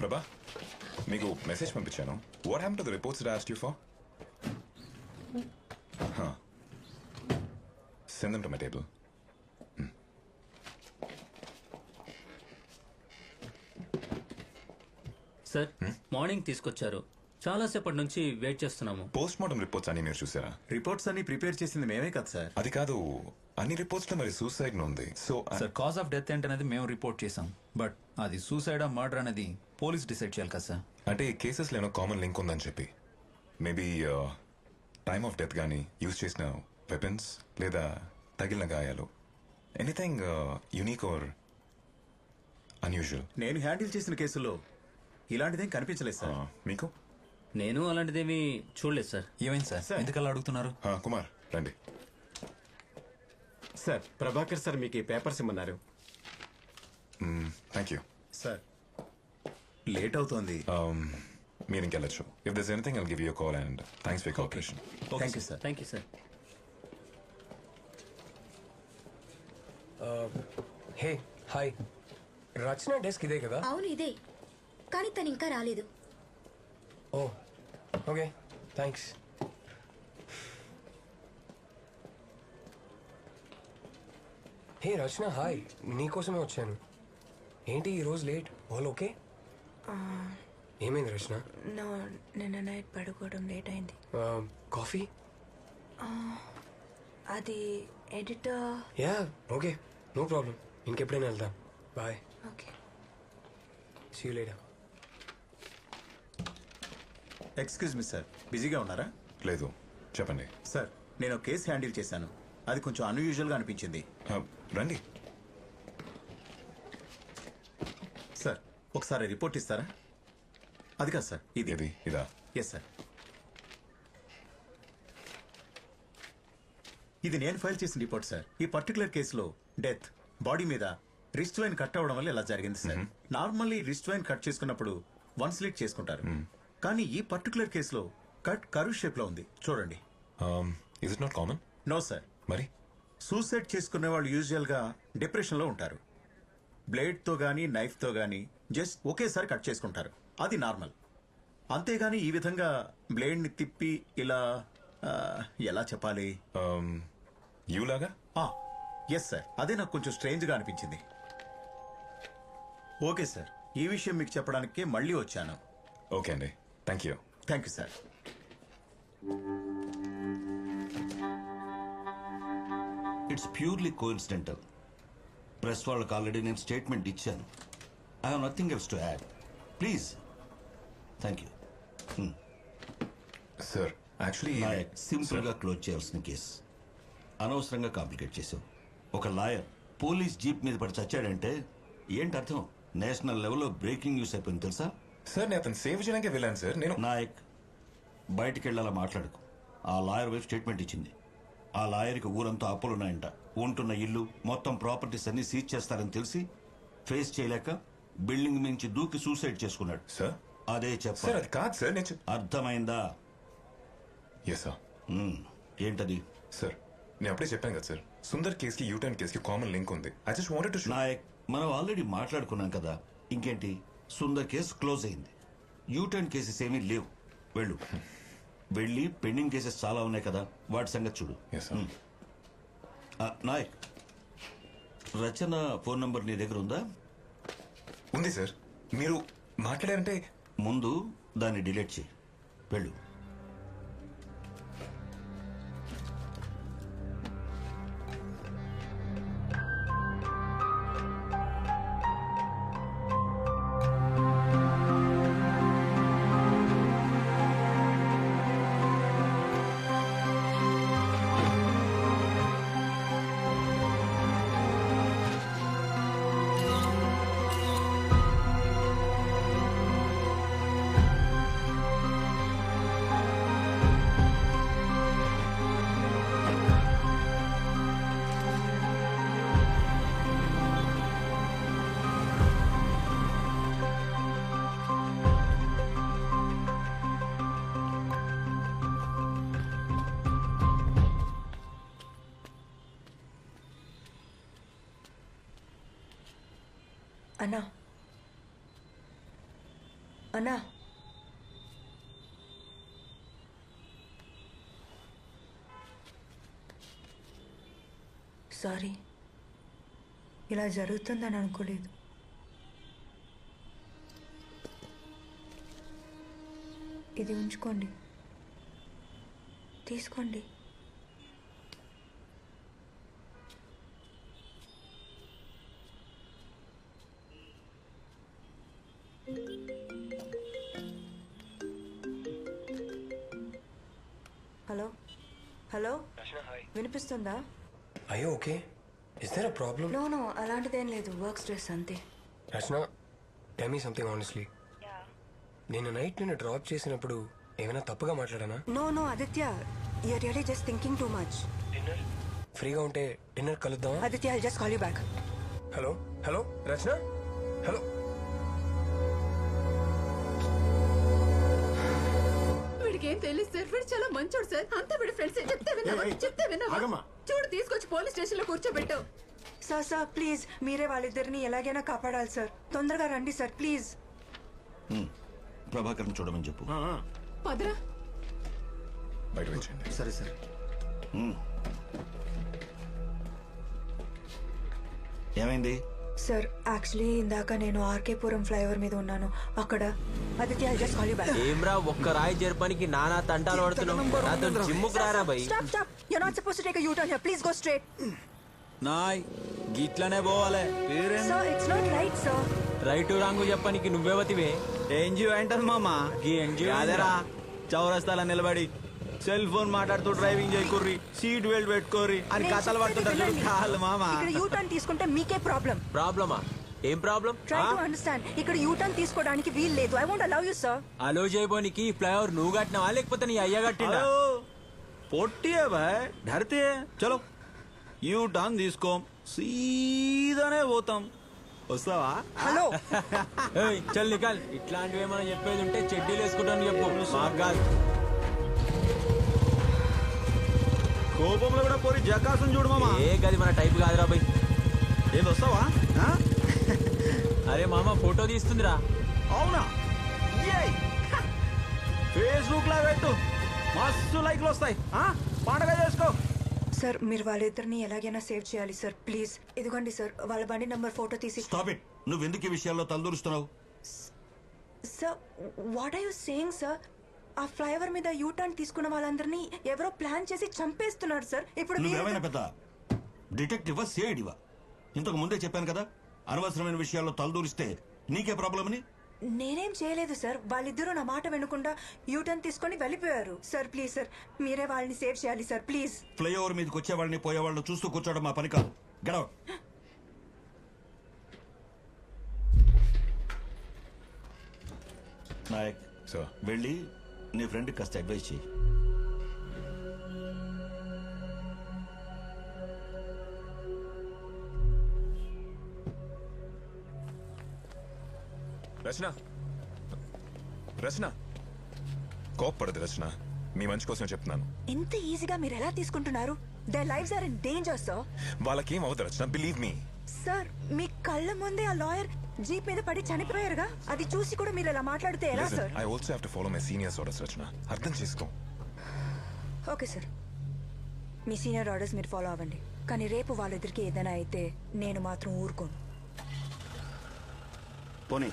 ప్రభా మీకు మెసేజ్ పంపించాను. What happened to the reports that I asked you for? Send them to my table. Sir morning తీసుకొచ్చారు, చాలాసేపటి నుంచి వెయిట్ చేస్తున్నాము. పోస్ట్ మార్టం రిపోర్ట్స్ అన్ని మీరు చూసారా? రిపోర్ట్స్ అన్ని ప్రిపేర్ చేసింది మేమే కదా సార్. అది కాదు, అన్ని రిపోర్ట్స్ లో మరి సూసైడ్ ఉంది. So sir cause of death ఏంటనేది మేము రిపోర్ట్ చేసాం, బట్ అది సూసైడా మర్డర్ అనేది పోలీస్ డిసైడ్ చేయాలి కదా సార్. అంటే ఈ కేసెస్ లో ఏమైనా కామన్ లింక్ ఉందని చెప్పి మేబీ టైమ్ ఆఫ్ డెత్ కానీ యూజ్ చేసిన వెపన్స్ లేదా తగిలిన గాయాలు, ఎనీథింగ్ యూనిక్ ఆర్ అన్యూజువల్. నేను హ్యాండిల్ చేసిన కేసులో ఇలాంటిదేం కనిపించలేదు సార్. మీకు? నేను అలాంటిదేమీ చూడలేదు సార్. ఏమైంది సార్, ఎందుకలా అడుగుతున్నారు? కుమార్ రండి. సార్ ప్రభాకర్ సార్ మీకు ఈ పేపర్స్ ఇమ్మన్నారు. Thank you sir. లేట్ అవుతోంది, మీరు ఇంకెళ్ళచ్చు. If this anything I'll give you call and thanks for cooperation. Thank you sir. Thank you sir. Hey hi, Rachana desk ఇదే కదా? అవును ఇదే, కానీ తను ఇంకా రాలేదు. Oh okay thanks. Hey Rachana hi, నీకోసమే వచ్చాను. ఏంటి ఈరోజు లేట్? All okay? ఏమైంది రచన? నిన్న నైట్ పడుకోవడం లేట్ అయింది. కాఫీ? అది editor. Yeah okay, no problem. ఇంకెప్పుడైనా వెళ్దాం. Bye. Okay, see you later. Excuse me sir, బిజీగా ఉన్నారా? లేదు, చెప్పండి. సార్ నేను కేసు హ్యాండిల్ చేశాను, అది కొంచెం అన్యూజువల్గా అనిపించింది. రండి. సార్ ఒకసారి రిపోర్ట్ ఇస్తారా? అది కాదు సార్, ఇది. ఇదా? Yes sir. ఇది నేను ఫైల్ చేసిన రిపోర్ట్ సార్. ఈ పర్టికులర్ కేసులో డెత్ బాడీ మీద రిస్ట్ వైన్ కట్ అవ్వడం వల్ల ఇలా జరిగింది సార్. నార్మల్లీ రిస్ట్ వైన్ కట్ చేసుకున్నప్పుడు వన్ స్లిట్ చేసుకుంటారు, కానీ ఈ పర్టికులర్ కేసులో కట్ కర్వ్ షేప్ లో ఉంది, చూడండి. Is it not common? No sir. మరి సూసైడ్ చేసుకునే వాళ్ళు యూజువల్ గా డిప్రెషన్ లో ఉంటారు. బ్లేడ్ తో గానీ నైఫ్ తో గానీ జస్ట్ ఒకేసారి కట్ చేసుకుంటారు, అది నార్మల్. అంతేగాని ఈ విధంగా బ్లేడ్ ని తిప్పి ఇలా ఎలా చెప్పాలి, యూలాగా? ఎస్ సార్, అదే నాకు కొంచెం స్ట్రేంజ్ గా అనిపించింది. ఓకే సార్, ఈ విషయం మీకు చెప్పడానికే మళ్ళీ వచ్చాను. ఓకే అండి, thank you. Thank you sir. It's purely coincidental. Press వాళ్ళకి ఆల్రెడీ నేను స్టేట్మెంట్ ఇచ్చాను. I have nothing else to add. Please. Thank you. Sir actually simple గా క్లోజ్ చేయాల్సిన కేసు అనవసరంగా కాంప్లికేట్ చేసావు. ఒక లాయర్ పోలీస్ జీప్ మీద పడి చచ్చాడంటే ఏంటి అర్థం? నేషనల్ లెవెల్లో బ్రేకింగ్ న్యూస్ అయిపోయింది తెలుసా? సార్ నేను అతను సేవ్ చేయడానికి వెళ్ళాను సార్. నేను నాయక్ బయటికి వెళ్ళాలా మాట్లాడుకు. ఆ లాయర్ వైపు స్టేట్మెంట్ ఇచ్చింది. ఆ లాయర్కి ఊరంతా అప్పులున్నాయంట. ఉంటున్న ఇల్లు మొత్తం ప్రాపర్టీస్ అన్ని సీజ్ చేస్తారని తెలిసి ఫేస్ చేయలేక బిల్డింగ్ మించి దూకి సూసైడ్ చేసుకున్నాడు. సార్ అదే సార్ చెప్పారు. అది కాదు సార్. నేను అర్థమైందా? Yes sir. ఏంటది? సార్ నేను అప్పుడే చెప్పాను కదా సార్, సుందర్ కేసుకి యూటర్న్ కేసుకి కామన్ లింక్ ఉంది. I just wanted to show. Nayak మనం ఆల్రెడీ మాట్లాడుకున్నాం కదా, ఇంకేంటి? సుందర్ కేసు క్లోజ్ అయింది. యూటర్న్ కేసెస్ ఏమీ లేవు. వెళ్ళు. వెళ్ళి పెండింగ్ కేసెస్ చాలా ఉన్నాయి కదా, వాటి సంగతి చూడు. Yes sir. Nayak, Rachana phone number నీ దగ్గర ఉందా? ఉంది సార్. మీరు మాట్లాడారంటే ముందు దాన్ని డిలీట్ చేయి. వెళ్ళు. అన్నా అన్నా సారీ, ఇలా జరుగుతుందని అనుకోలేదు. ఇది ఉంచుకోండి, తీసుకోండి. హలో హలో, వినిపిస్తుందా? అయ్యో okay, is there a problem? No no, అలాంటిదేం లేదు, వర్క్ స్ట్రెస్ అంతే. Rachana, tell me something honestly. నేను నైట్ నిన్ను డ్రాప్ చేసినప్పుడు ఏమైనా తప్పుగా మాట్లాడానా? No no Aditya, you are really just thinking too much. Dinner ఫ్రీగా ఉంటే డిన్నర్ కలుద్దామా? Aditya, I just call you back. Hello hello Rachana, hello. వీడికి ఏం తెలియదు సార్, వీడు చాలా మంచోడు సార్. అంతా వీడి ఫ్రెండ్స్. చెప్తే విన్నావా? చూడు, తీసుకొచ్చి పోలీస్ స్టేషన్ లో కూర్చోబెట్టావు. సార్ సార్ ప్లీజ్, మీరే వాళ్ళిద్దరిని ఎలాగైనా కాపాడాలి సార్. తొందరగా రండి సార్ ప్లీజ్. ప్రభాకర్ని చూడమని చెప్పు. పదరా. బయట వచ్చేయండి. సరే సరే. ఏమైంది? సార్ యాక్చువల్లీ ఇందాక నేను ఆర్కేపురం ఫ్లైఓవర్ మీద ఉన్నాను. అక్కడ Aditya, I just call you back. ఏమ్రా, ఒక్క రాయి చేర్పనికి నానా తంటాలు పడుతున్నావు. నాతో జిమ్ముకు రారా bye. Stop stop, you are not supposed to take a U turn here. Please go straight. నాయ్ గిట్లనే పోవాలి. Sir it's not right sir. Right wrong చెప్పనికి నువ్వేవతివే. ఎన్జిఓ ఏంటది మామ? అదేరా, చౌరస్తాలో నిలబడి సెల్ ఫోన్ మాట్లాడుతూ డ్రైవింగ్ చేయకుర్రి, సీట్ బెల్ట్ పెట్టుకోర్రి అని కథలు పడుతుంటారు కాళ్ళు మామ. ఇక్కడ యూ టర్న్ తీసుకుంటే మీకే ప్రాబ్లం. ప్రాబ్లమా? ఏం ప్రాబ్లం? Try to understand. ఇక్కడ యూ టర్న్ తీసుకోవడానికి వీలు లేదు. I won't allow you sir. Allow చేయబోనికి ఫ్లైఓవర్ నువ్వు కట్టినావా లేకపోతే నీ అయ్య కట్టిండా? పొట్టియే బాయ్, ధరితే చలో యూ టర్న్ తీసుకోం, సీదానే పోతాం. వస్తావా? హలో ఏయ్ చల్ నికాల్. ఇట్లాంటివి ఏమైనా చెప్పేది ఉంటే చెడ్డీలు వేసుకుంటాను చెప్పు, మాకు కాదు. కోపంలో కూడా పోరి జకాసం చూడు మామ. ఏ గది మన టైప్ కాదురా బై. ఏది వస్తావా? అరే మామ, ఫోటో తీస్తుందిరా. అవునా? ఫేస్బుక్ లో పెట్టు, మస్తు లైక్లు వస్తాయి. పండగ చేసుకో. సార్ మీరు వాళ్ళిద్దరిని ఎలాగైనా సేవ్ చేయాలి సార్ ప్లీజ్. ఇదిగోండి సార్ వాళ్ళ బండి నంబర్ ఫోటో తీసి. Stop it. నువ్వెందుకు ఈ విషయాల్లో తలదూరుస్తున్నావు? Sir what are you saying sir? ఆ ఫ్లైఓవర్ మీద యూ టర్న్ తీసుకున్న వాళ్ళందరినీ ఎవరో ప్లాన్ చేసి చంపేస్తున్నారు సార్. ఇప్పుడు నువ్వేమైనా పెద్ద డిటెక్టివా, సిఐడివా? ఇంతకు ముందే చెప్పాను కదా, అనవసరమైన విషయాల్లో తలదూరిస్తే నీకే ప్రాబ్లం అని. నేనేం చేయలేదు సార్. వాళ్ళిద్దరూ నా మాట వినకుండా యూ టర్న్ తీసుకొని వెళ్ళిపోయారు సార్. ప్లీజ్ సార్, మీరే వాళ్ళని సేవ్ చేయాలి సార్ ప్లీజ్. ఫ్లైఓవర్ మీదకి వచ్చేవాళ్ళని పోయేవాళ్ళని చూస్తూ కూర్చోవడం మా పని కాదు. గడవ. నాయక్ సార్, వెళ్ళి నీ ఫ్రెండ్ కాస్త అడ్వైస్ చేయి. రచన, రచన, కోప్పడదు రచన. మీ మంచి కోసం చెప్తున్నాను. ఎంత ఈజీగా మీరు ఎలా తీసుకుంటున్నారు? There lives are in danger sir. వాళ్ళకేం అవ్వదు రచన, బిలీవ్ మీ. సార్ మీ కళ్ళ ముందే ఆ లాయర్ జీప్ మీద పడి చనిపోయారుగా, అది చూసి కూడా మీరు ఇలా మాట్లాడితే ఎలా sir? I also have to follow my seniors orders Rachana, అర్థం చేసుకో. ఓకే సార్, మీ సీనియర్ ఆర్డర్స్ మీరు ఫాలో అవ్వండి. కానీ రేపు వాళ్ళిద్దరికి ఏదైనా అయితే నేను మాత్రం ఊరుకోను. పోనీ.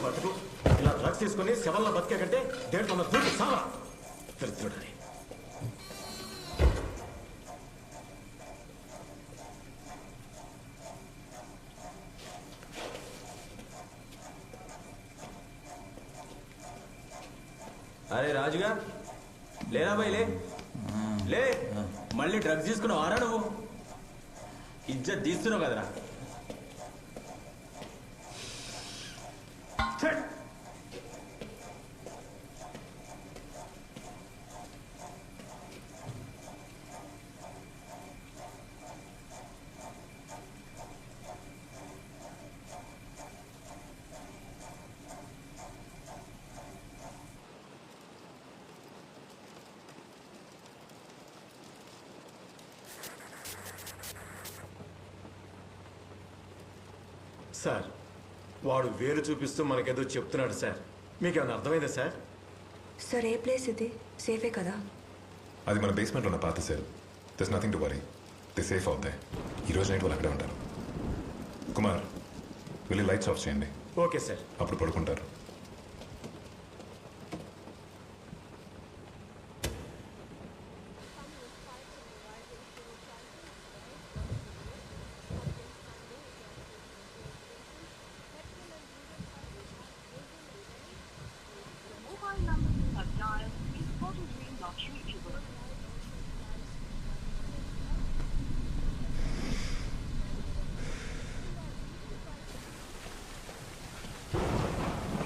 బతుకు ఇలా డ్రగ్స్ తీసుకుని శవల్లో బతికే కంటే దేంట్లో దూకి సావా తెలుసుడని. అరే రాజుగా, లేరా బై, లే లే. మళ్ళీ డ్రగ్స్ తీసుకున్నావు ఆరా? నువ్వు ఇజ్జత్ తీస్తున్నావు కదరా. సార్ వాడు వేలు చూపిస్తూ మనకేదో చెప్తున్నాడు సార్. మీకేమైనా అర్థమైందా సార్? సార్ ఏ ప్లేస్ ఇది? సేఫే కదా? అది మన బేస్మెంట్లో ఉన్న పాత cell. Thus nothing to worry. The safe అవుతాయి. ఈ రోజు నైట్ వాళ్ళు అక్కడే ఉంటారు. కుమార్ వెళ్ళి లైట్స్ ఆఫ్ చేయండి. Okay sir. అప్పుడు పడుకుంటారు.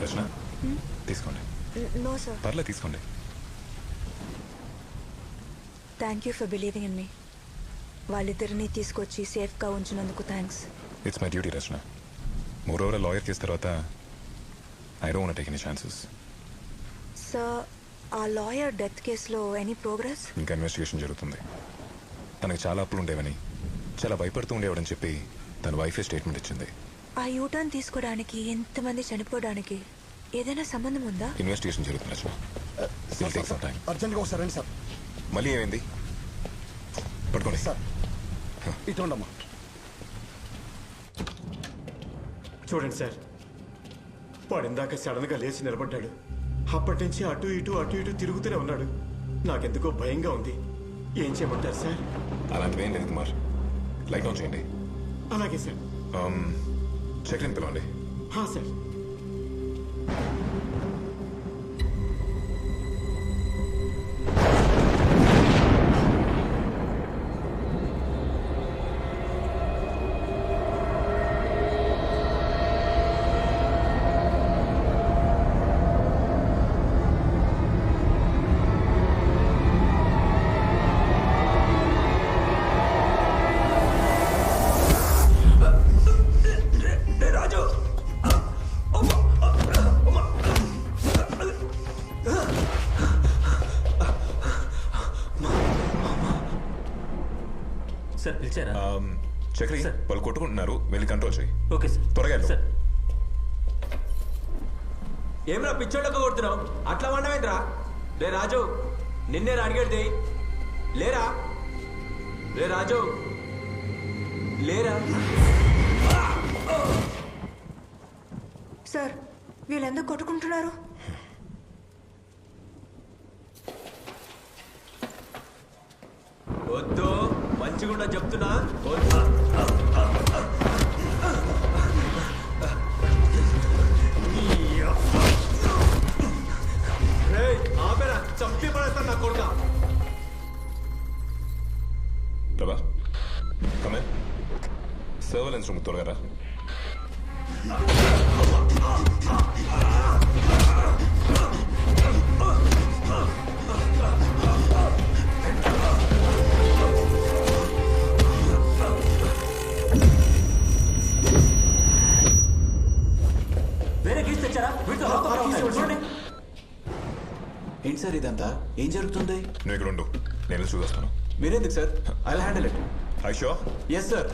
రచన తీసుకోండి. No sir. పర్లేదు తీసుకోండి. Thank you for believing in me. వాళ్ళిద్దరిని తీసుకొచ్చి సేఫ్గా ఉంచినందుకు thanks. It's my duty Rachana. Moreover lawyer case తర్వాత I don't want take any chances. Sir ఆ లాయర్ డెత్ కేసులో ఎనీ ప్రోగ్రెస్? ఇంకా ఇన్వెస్టిగేషన్ జరుగుతుంది. తనకి చాలా అప్పులు ఉండేవని, చాలా భయపడుతూ ఉండేవాడని చెప్పి తన వైఫే స్టేట్మెంట్ ఇచ్చింది. ఆ యూటర్న్ తీసుకోవడానికి ఎంతమంది చనిపోవడానికి ఏదైనా సంబంధం ఉందా? ఇన్వెస్టిగేషన్ జరుగుతుంది Rachana. Will take some time. అర్జెంట్గా ఒకసారి రండి సార్. మళ్ళీ ఏమైంది? పట్టుకోండి సార్. ఇటు ఉండమ్మా. చూడండి సార్, వాడు ఇందాక సడన్గా లేచి నిలబడ్డాడు. అప్పటి నుంచి అటు ఇటు తిరుగుతూనే ఉన్నాడు. నాకెందుకో భయంగా ఉంది. ఏం చేయమంటారు సార్? అలాంటివి ఏం లేదు కుమార్. లైట్ ఆన్ చేయండి. అలాగే సార్. చెక్ని పిలవండి. సార్. సార్ పిలిచారా? చక్రి వాళ్ళు కొట్టుకుంటున్నారు, వెళ్ళి కంట్రోల్ చేయి. Okay sir. త్వరగా వెళ్ళు. సార్ ఏమ్రా పిచ్చోళ్ళకు కొడుతున్నావు? అట్లా వండమేంద్రా? రే రాజు, నిన్నే అడిగేది లేరా? రే రాజు లేరా? సార్ వీళ్ళు ఎందుకు కొట్టుకుంటున్నారు? వద్దు, మంచిగుండా చెప్తున్నా. ఆపేరా, చంపి పడేస్తాను నా కొడుక. ప్రభా కమే సర్వేలెన్స్ రూమ్ త్వరగా రా. వేరే కేసు తెచ్చారా? చూడండి. ఏంటి సార్ ఇదంతా? ఏం జరుగుతుంది? నువ్వు ఇక్కడ ఉండు, నేను చూస్తాను. మీరెందుకు sir? I will handle it. I sure? Yes sir.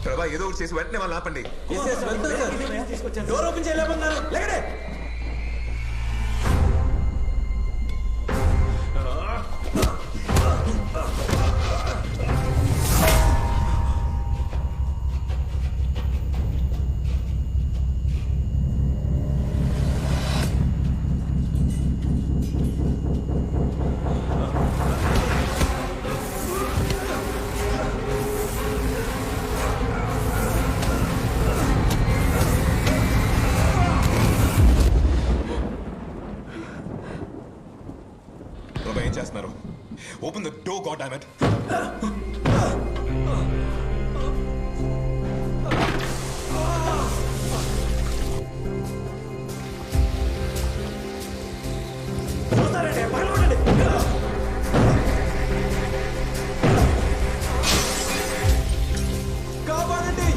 Prabha ఏదో ఒకటి చేసి వెంటనే వాళ్ళు ఆపండి. డోర్ ఓపెన్ చేయలేమన్నారు. లేకడే. ప్రభా ఏం చేస్తున్నారు? Open the door, goddamn it. కాపాడండి.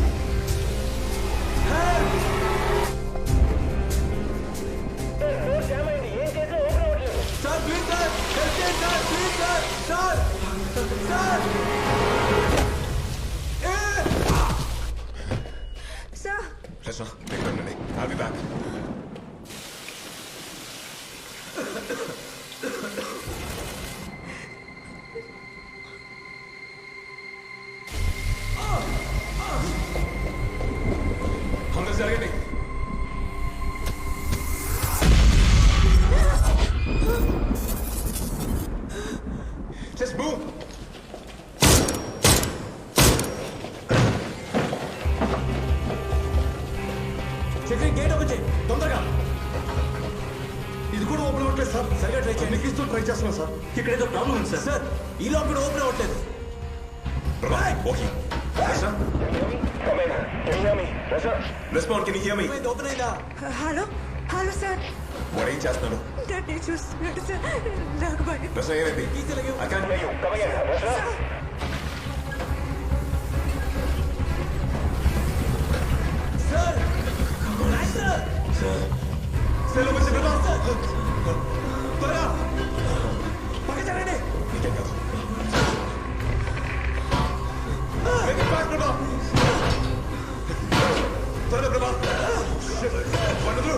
చెప్పేసి సార్ సరిగా ట్రై చేయండి. ఎక్కిస్తూ ట్రై చేస్తున్నాను సార్. ఇక్కడ ఏదో ప్రాబ్లం ఉంది సార్. సార్ ఈ లాక్ కూడా ఓపెన్ అవ్వట్లేదు. Respond can you hear me? Open అయిందా? హలో హలో సార్ వాడు ఏం చేస్తున్నాడు? నన్ను చూస్తున్నాడు సార్ నాకు భయం రస ఏమైంది? I can't hear you. Come again. Rasa? Sir sir Sir, look, Mr. Prabha. త్వరగా పక్క జరగండి. నీకేం కాదు. Make it fast, Prabha. త్వరగా, Prabha. One of you.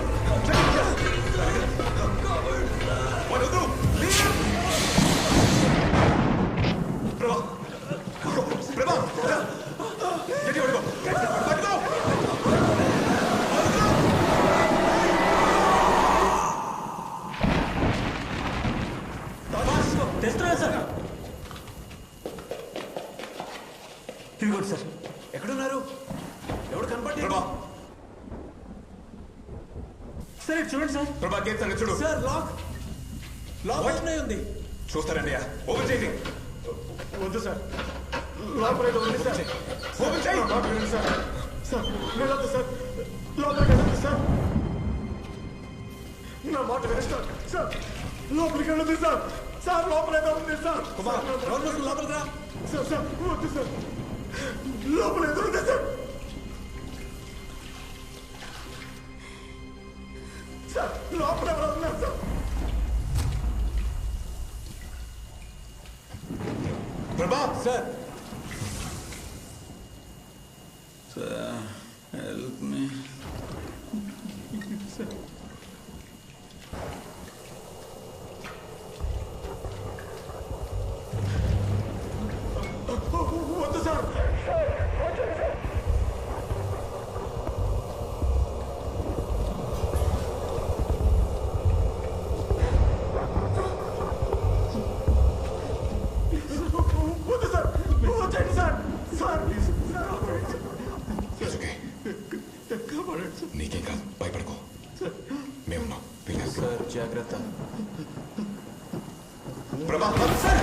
One of you. Leave. Prabha. Prabha. Get your go. Let go. తెస్తున్నా sir. ఇదిగోండి sir. ఎక్కడున్నారు? ఎవడు కనపడలేదు. Prabha. సరే చూడండి సార్. Prabha, గేట్ సంగతి చూడు. సార్ లాక్ ఓపెన్ అయి ఉంది. చూస్తారండి ఓపెన్ చేయండి. వద్దు సార్, లోపల ఏదో ఉంది సార్. ఓపెన్ చేయి. మాట వినండి సార్. సార్ వెళ్ళొద్దు సార్, లోపలికి వెళ్ళొద్దు సార్. నా మాట వినండి సార్. సార్ లోపలికి వెళ్ళొద్దు సార్. సార్ లోపల ఏదో ఉంది సార్. డోర్ మూసుకుని లోపలికి రా. సార్ సార్ వద్దు సార్, లోపల ఏదో ఉంది సార్. సార్ లోపల ఎవరో ఉన్నారు సార్. ప్రభా సార్ హెల్ప్ మీ. వద్దు సార్. వద్దు సార్, వద్దండి sir. Sir please It's okay. నీకేం కాదు, భయపడకో. మేమున్నాం. సార్ జాగ్రత్త. ప్రభా సార్